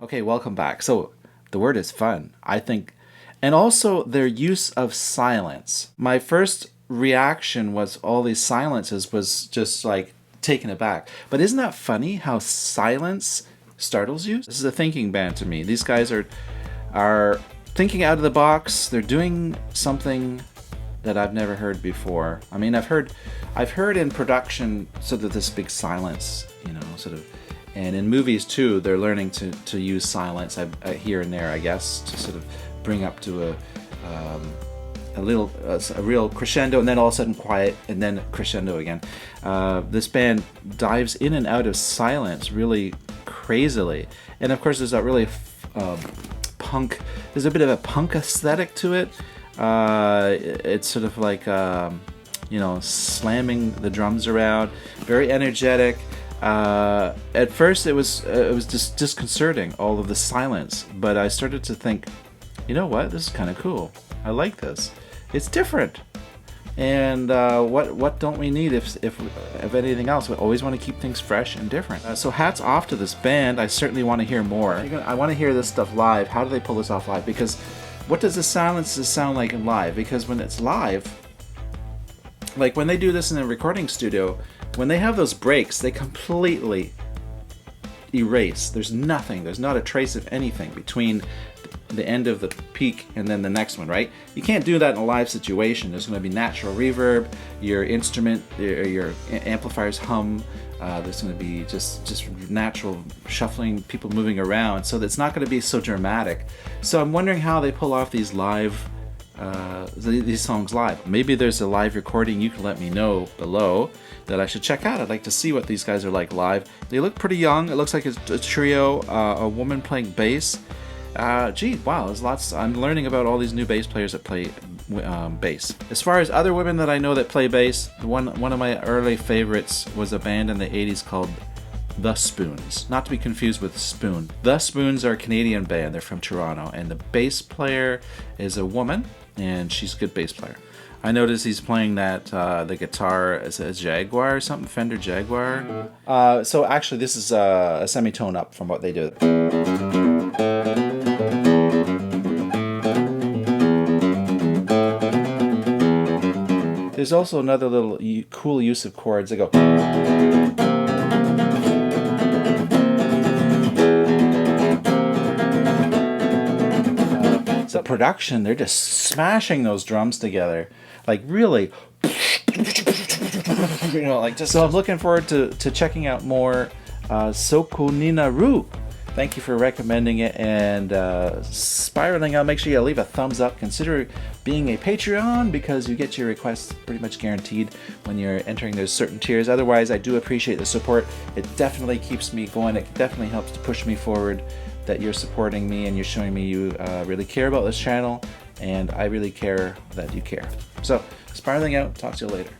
Okay, welcome back. So the word is fun, I think, and also their use of silence. My first reaction was all these silences was just like taken aback. But isn't that funny how silence startles you? This is a thinking band to me. These guys are thinking out of the box. They're doing something that I've never heard before. I mean, I've heard in production sort of this big silence, sort of. And in movies too, they're learning to use silence here and there, I guess, to sort of bring up to a real crescendo, and then all of a sudden quiet, and then crescendo again. This band dives in and out of silence really crazily, and of course there's that really punk. There's a bit of a punk aesthetic to it. It's sort of like slamming the drums around, very energetic. At first it was just disconcerting, all of the silence, but I started to think, you know what, this is kind of cool. I like this. It's different. And what don't we need if anything else? We always want to keep things fresh and different. So hats off to this band. I certainly want to hear more. I want to hear this stuff live. How do they pull this off live? Because what does the silences sound like in live? Because when it's live, like when they do this in a recording studio, when they have those breaks, they completely erase. There's nothing. There's not a trace of anything between the end of the peak and then the next one, right? You can't do that in a live situation. There's going to be natural reverb, your instrument, your amplifiers hum. There's going to be just natural shuffling, people moving around. So it's not going to be so dramatic. So I'm wondering how they pull off these live these songs live. Maybe there's a live recording you can let me know below that I should check out. I'd like to see what these guys are like live. They look pretty young. It looks like it's a trio, a woman playing bass. Gee, wow, there's lots. I'm learning about all these new bass players that play bass. As far as other women that I know that play bass, one of my early favorites was a band in the 80s called The Spoons, not to be confused with Spoon. The Spoons are a Canadian band. They're from Toronto, and the bass player is a woman, and she's a good bass player. I noticed he's playing that the guitar as a Jaguar or something, Fender Jaguar. So actually, this is a semitone up from what they do. There's also another little cool use of chords. They go. So production, they're just smashing those drums together, like really, like just. So I'm looking forward to checking out more Sokoninaru. Thank you for recommending it, and spiraling out. Make sure you leave a thumbs up. Consider being a Patreon because you get your requests pretty much guaranteed when you're entering those certain tiers. Otherwise, I do appreciate the support. It definitely keeps me going. It definitely helps to push me forward that you're supporting me and you're showing me you really care about this channel, and I really care that you care. So, spiraling out. Talk to you later.